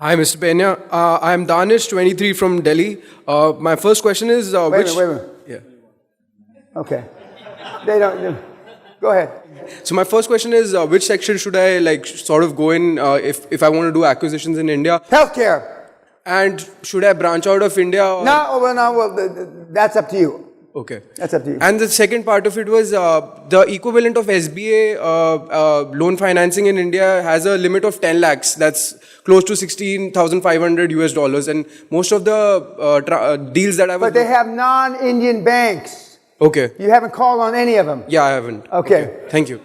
Hi, Mr. Pena. I am Danish, 23 from Delhi. My first question is Wait a minute. Yeah. Okay. They don't. Go ahead. So my first question is which section should I sort of go in if I want to do acquisitions in India? Healthcare. And should I branch out of India? Or? That's up to you. Okay. That's up to you. And the second part of it was the equivalent of SBA loan financing in India has a limit of 10 lakhs. That's close to 16,500 US dollars. And most of the deals that I was... But they have non-Indian banks. Okay. You haven't called on any of them? Yeah, I haven't. Okay. Thank you.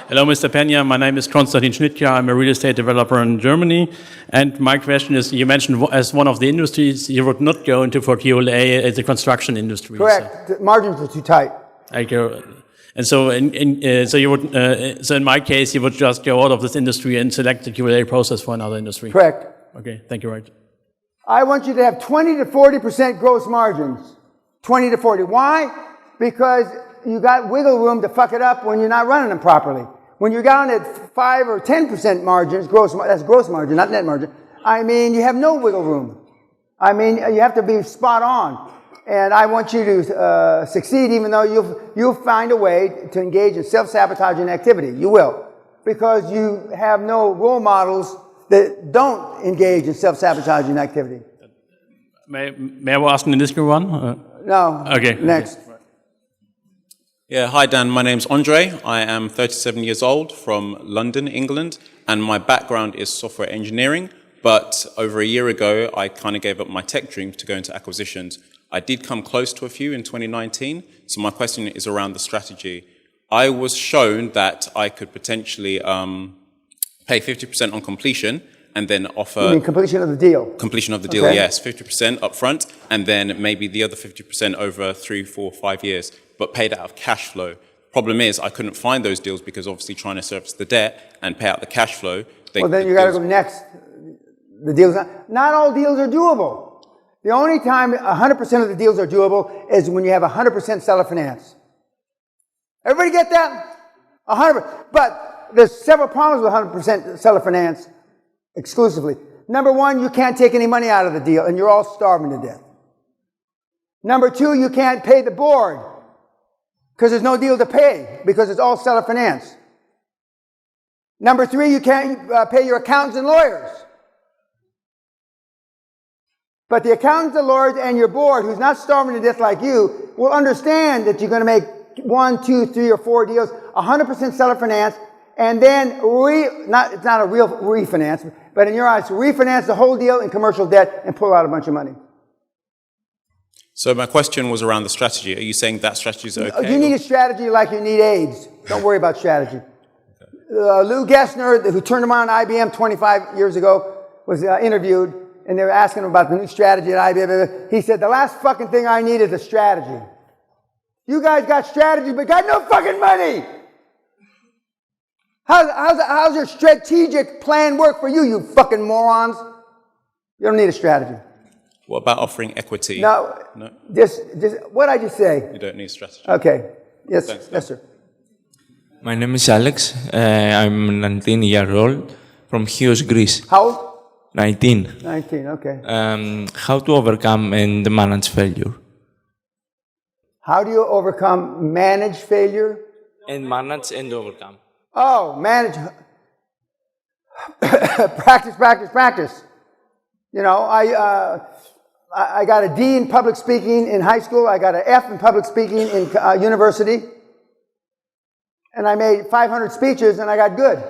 Hello, Mr. Pena. My name is Konstantin Schnittke. I'm a real estate developer in Germany. And my question is, you mentioned as one of the industries you would not go into for QLA as the construction industry. Correct. The margins are too tight. And so, so in my case, you would just go out of this industry and select the QLA process for another industry. Correct. Okay, thank you. Right. I want you to have 20 to 40% gross margins. 20 to 40. Why? Because you got wiggle room to fuck it up when you're not running them properly. When you're down at 5 or 10% margins, that's gross margin, not net margin. I mean, you have no wiggle room. I mean, you have to be spot on. And I want you to succeed, even though you'll find a way to engage in self-sabotaging activity. You will. Because you have no role models that don't engage in self-sabotaging activity. May I ask an additional one? No. Okay. Next. Yeah, hi Dan, my name's Andre. I am 37 years old from London, England, and my background is software engineering, but over a year ago I kind of gave up my tech dreams to go into acquisitions. I did come close to a few in 2019, so my question is around the strategy. I was shown that I could potentially pay 50% on completion and then offer... You mean completion of the deal? Completion of the deal, okay. Yes, 50% up front, and then maybe the other 50% over 3, 4, 5 years. But paid out of cash flow. Problem is, I couldn't find those deals because obviously trying to service the debt and pay out the cash flow. Well, then you got to go next. The deals, not all deals are doable. The only time 100% of the deals are doable is when you have 100% seller finance. Everybody get that? 100%. But there's several problems with 100% seller finance exclusively. Number one, you can't take any money out of the deal and you're all starving to death. Number two, you can't pay the board. Because there's no deal to pay, because it's all seller finance. Number three, you can't pay your accountants and lawyers. But the accountants and lawyers and your board, who's not starving to death like you, will understand that you're going to make 1, 2, 3, or 4 deals, 100% seller finance, and then it's not a real refinance, but in your eyes, refinance the whole deal in commercial debt and pull out a bunch of money. So my question was around the strategy. Are you saying that strategy is okay? You need a strategy like you need AIDS. Don't worry about strategy. Lou Gessner, who turned him on IBM 25 years ago, was interviewed, and they were asking him about the new strategy at IBM. He said, the last fucking thing I need is a strategy. You guys got strategy, but got no fucking money. How's your strategic plan work for you, you fucking morons? You don't need a strategy. What about offering equity? No. Just what did I just say? You don't need strategy. Okay. Yes. Thanks. Yes, sir. My name is Alex. I'm 19 years old from Chios, Greece. How old? 19. 19. Okay. How to overcome and manage failure? How do you overcome manage failure? And manage and overcome. Oh, manage. Practice. You know, I got a D in public speaking in high school. I got an F in public speaking in university. And I made 500 speeches and I got good.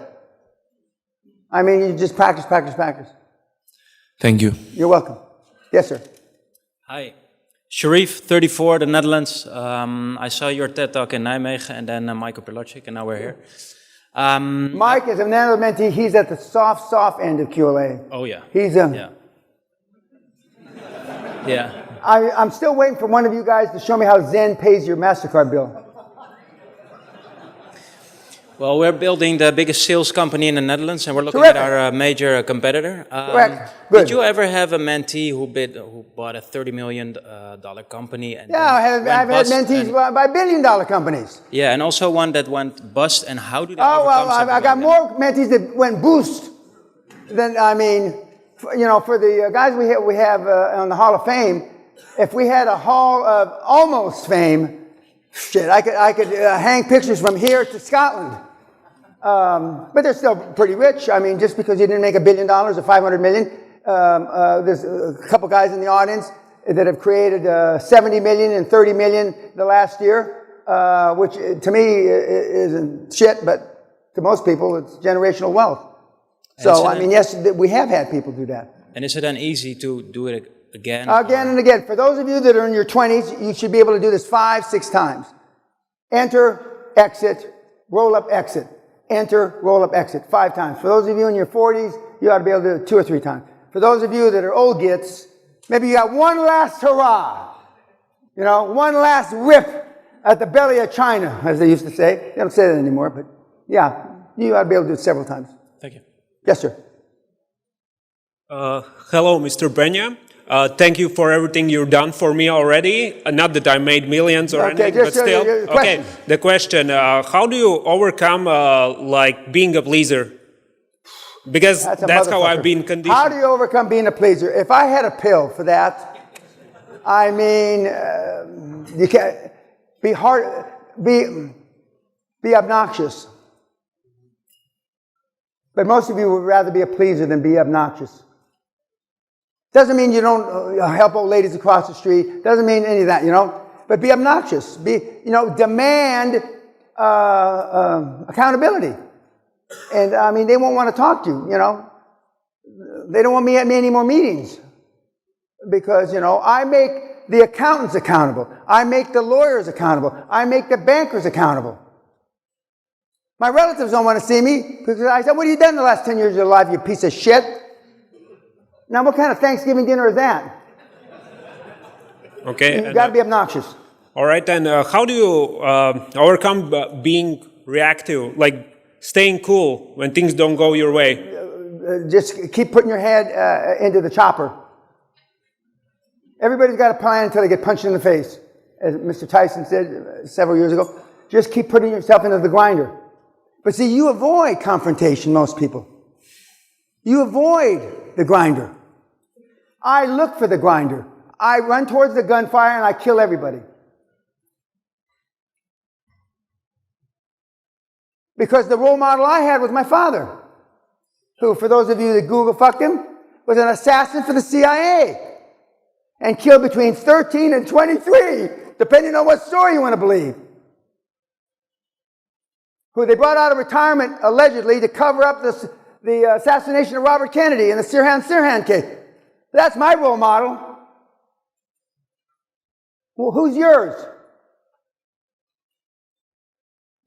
I mean, you just practice. Thank you. You're welcome. Yes, sir. Hi. Sharif, 34, the Netherlands. I saw your TED Talk in Nijmegen and then Michael Pilochik, and now we're here. Mike is another mentee. He's at the soft end of QLA. Oh, yeah. He's Yeah. I'm still waiting for one of you guys to show me how Zen pays your MasterCard bill. Well, we're building the biggest sales company in the Netherlands, and we're looking Terrific. at our major competitor. Correct. Good. Did you ever have a mentee who bought a $30 million company? And Yeah, I've had bust mentees and- by billion-dollar companies. Yeah, and also one that went bust. And how do they Oh, overcome well, something I got like more mentees that went boost than, I mean, for the guys we have on the Hall of Fame, if we had a Hall of Almost Fame, shit, I could hang pictures from here to Scotland. But they're still pretty rich. I mean, just because you didn't make $1 billion or 500 million, there's a couple guys in the audience that have created 70 million and 30 million the last year, which to me isn't shit, but to most people it's generational wealth. So, I mean, yes, we have had people do that. And is it then easy to do it again? Again and again. For those of you that are in your 20s, you should be able to do this 5, 6 times. Enter, exit, roll up, exit. Enter, roll up, exit. 5 times. For those of you in your 40s, you ought to be able to do it 2 or 3 times. For those of you that are old gits, maybe you got one last hurrah. You know, one last rip at the belly of China, as they used to say. They don't say that anymore, but yeah, you ought to be able to do it several times. Thank you. Yes, sir. Hello, Mr. Benya. Thank you for everything you've done for me already. Not that I made millions or Okay, anything, but just, still. your Okay, question. the question, how do you overcome like being a pleaser? Because That's a that's how I've motherfucker. been conditioned. How do you overcome being a pleaser? If I had a pill for that, I mean, you can't be obnoxious. But most of you would rather be a pleaser than be obnoxious. Doesn't mean you don't help old ladies across the street. Doesn't mean any of that, you know. But be obnoxious. Demand accountability. And I mean, they won't want to talk to you, you know. They don't want me at any more meetings. Because, I make the accountants accountable. I make the lawyers accountable. I make the bankers accountable. My relatives don't want to see me because I said, what have you done in the last 10 years of your life, you piece of shit? Now, what kind of Thanksgiving dinner is that? Okay. You've got to be obnoxious. All right, and how do you overcome being reactive, like staying cool when things don't go your way? Just keep putting your head into the chopper. Everybody's got a plan until they get punched in the face. As Mr. Tyson said several years ago, just keep putting yourself into the grinder. But see, you avoid confrontation, most people. You avoid the grinder. I look for the grinder. I run towards the gunfire and I kill everybody. Because the role model I had was my father, who, for those of you that Google fucked him, was an assassin for the CIA and killed between 13 and 23, depending on what story you want to believe. Who they brought out of retirement, allegedly, to cover up the assassination of Robert Kennedy in the Sirhan case. That's my role model. Well, who's yours?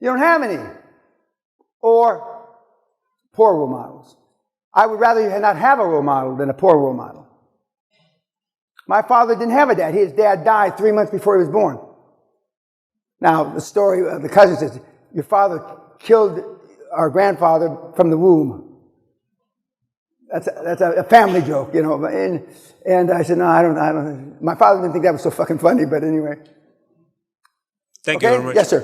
You don't have any. Or poor role models. I would rather you not have a role model than a poor role model. My father didn't have a dad. His dad died 3 months before he was born. Now, the story of the cousin says, your father killed our grandfather from the womb. That's a family joke, And I said, no, I don't. My father didn't think that was so fucking funny, but anyway. Thank you very much. Yes, sir.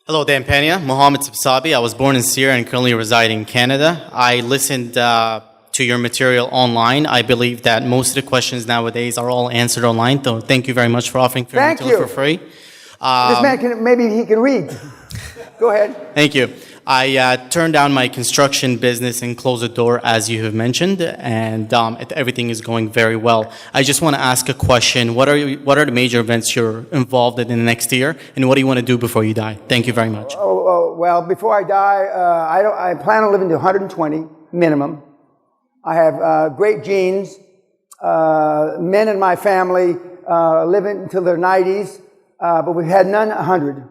Hello, Dan Pena, Mohammed Sabsabi. I was born in Syria and currently reside in Canada. I listened to your material online. I believe that most of the questions nowadays are all answered online. So thank you very much for offering your material for free. This man maybe he can read. Go ahead. Thank you. I turned down my construction business and closed the door, as you have mentioned, and everything is going very well. I just want to ask a question. What are the major events you're involved in the next year, and what do you want to do before you die? Thank you very much. Well, before I die, I plan on living to 120 minimum. I have great genes. Men in my family live until their 90s, but we've had none 100.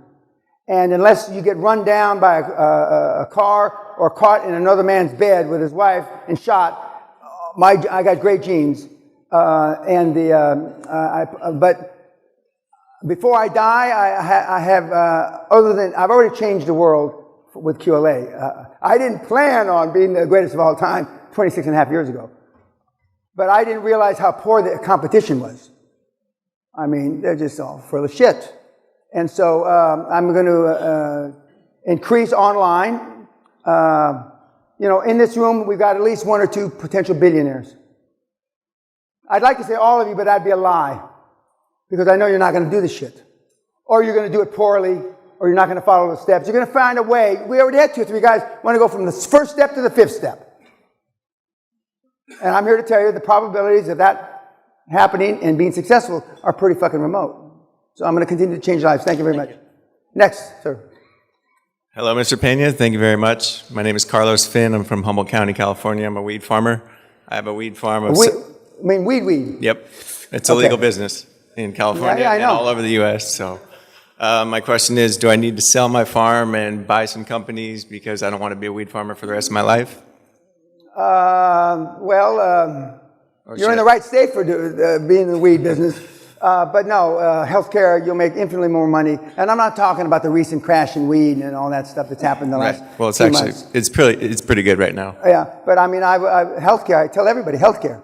And unless you get run down by a car or caught in another man's bed with his wife and shot, I got great genes. But Before I die, I have, other than, I've already changed the world with QLA. I didn't plan on being the greatest of all time 26 and a half years ago. But I didn't realize how poor the competition was. I mean, they're just all full of shit. And so I'm going to increase online. You know, in this room, we've got at least 1 or 2 potential billionaires. I'd like to say all of you, but that'd be a lie. Because I know you're not going to do this shit. Or you're going to do it poorly, or you're not going to follow the steps. You're going to find a way. We already had 2 or 3 guys want to go from the first step to the 5th step. And I'm here to tell you the probabilities of that happening and being successful are pretty fucking remote. So I'm going to continue to change lives. Thank you very much. Next, sir. Hello, Mr. Pena. Thank you very much. My name is Carlos Finn. I'm from Humboldt County, California. I'm a weed farmer. I have a weed farm of... weed. Yep. It's a legal business in California I know. and all over the U.S. So my question is, do I need to sell my farm and buy some companies because I don't want to be a weed farmer for the rest of my life? You're in the right state for being in the weed business. But no, healthcare, you'll make infinitely more money. And I'm not talking about the recent crash in weed and all that stuff that's happened in the last Well, it's 2 actually, months. it's pretty good right now. Yeah, but I mean, healthcare, I tell everybody, healthcare.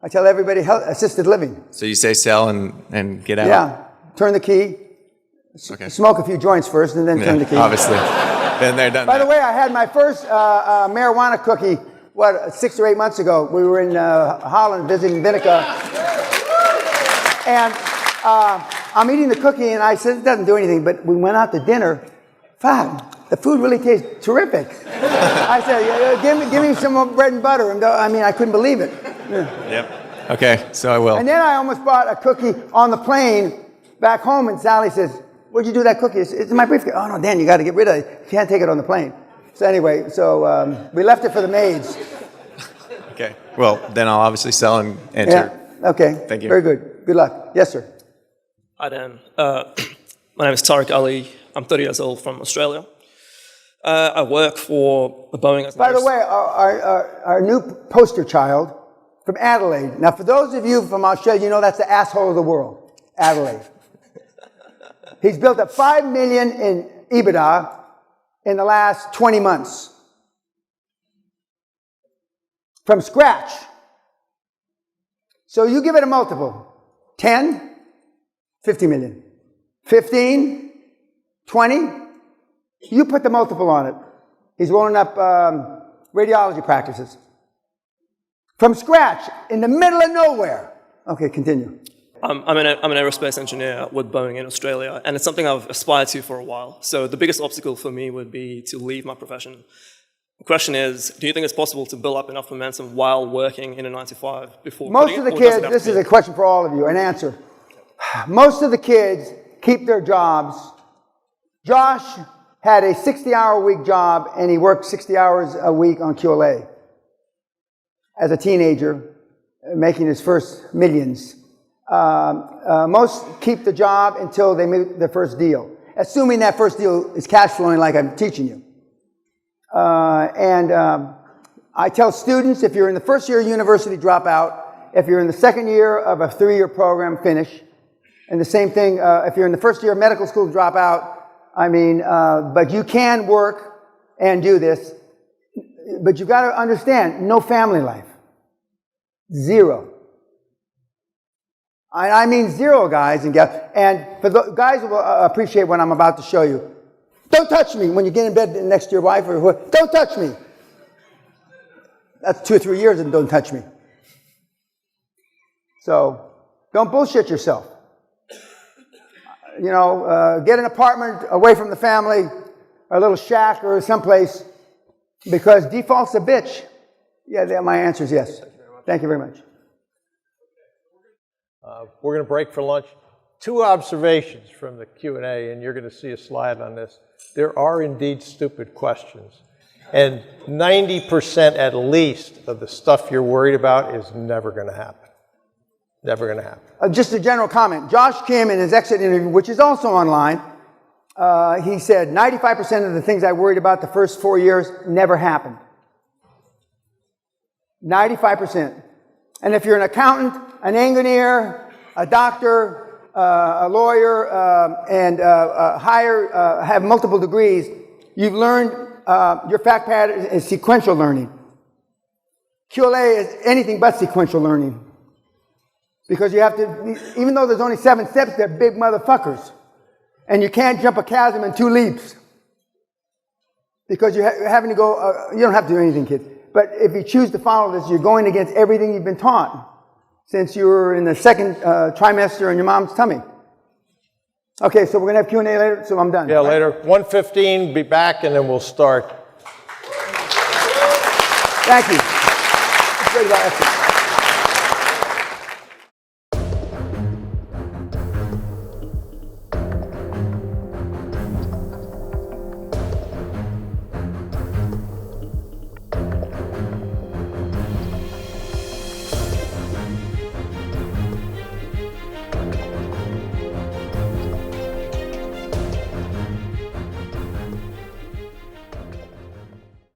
I tell everybody assisted living. So you say sell and get out? Yeah, turn the key, smoke a few joints first, and then turn the key. Obviously. Then they're done. By the way, I had my first marijuana cookie, 6 or 8 months ago. We were in Holland visiting Vinica. And I'm eating the cookie, and I said, it doesn't do anything, but we went out to dinner. Fuck, the food really tastes terrific. I said, give me some more bread and butter. And I mean, I couldn't believe it. Yeah. Yep. Okay, so I will. And then I almost bought a cookie on the plane back home, and Sally says, where'd you do that cookie? It's in my briefcase. Oh, no, Dan, you got to get rid of it. You can't take it on the plane. So anyway, we left it for the maids. Okay, well, then I'll obviously sell and enter. Yeah, okay. Thank you. Very good. Good luck. Yes, sir. Hi, Dan. My name is Tariq Ali. I'm 30 years old from Australia. I work for Boeing. By the way, our new poster child from Adelaide. Now, for those of you from Australia, you know that's the asshole of the world, Adelaide. He's built up $5 million in EBITDA in the last 20 months. From scratch. So you give it a multiple. 10, 50 million. 15, 20. You put the multiple on it. He's rolling up radiology practices. From scratch, in the middle of nowhere. Okay, continue. I'm an aerospace engineer with Boeing in Australia, and it's something I've aspired to for a while. So the biggest obstacle for me would be to leave my profession. The question is, do you think it's possible to build up enough momentum while working in a 9-to-5 before Most of the kids, this is a question for all of you, an answer. Most of the kids keep their jobs. Josh had a 60-hour-a-week job, and he worked 60 hours a week on QLA as a teenager, making his first millions. Most keep the job until they make their first deal, assuming that first deal is cash flowing like I'm teaching you. I tell students, if you're in the first year of university, drop out. If you're in the second year of a 3-year program, finish. And the same thing, if you're in the first year of medical school, drop out. I mean, but you can work and do this. But you've got to understand, no family life. 0. I mean 0, guys and gals. And for the guys who will appreciate what I'm about to show you, don't touch me when you get in bed next to your wife or whoever. Don't touch me. That's 2 or 3 years and don't touch me. So don't bullshit yourself. You know, get an apartment away from the family, or a little shack or someplace, because default's a bitch. Yeah, my answer is yes. Thank you very much. We're going to break for lunch. 2 observations from the Q&A, and you're going to see a slide on this. There are indeed stupid questions. And 90% at least of the stuff you're worried about is never going to happen. Never going to happen. Just a general comment. Josh Kim, in his exit interview, which is also online, he said 95% of the things I worried about the first 4 years never happened. 95%. And if you're an accountant, an engineer, a doctor, a lawyer and have multiple degrees, you've learned your fact pattern is sequential learning. QLA is anything but sequential learning. Because you have to, even though there's only 7 steps, they're big motherfuckers. And you can't jump a chasm in 2 leaps. Because you're having to go, you don't have to do anything, kids. But if you choose to follow this, you're going against everything you've been taught since you were in the 2nd trimester in your mom's tummy. Okay, so we're going to have Q&A later, so I'm done. Yeah, later. 1:15, be back, and then we'll start. Thank you. That's great about ethics.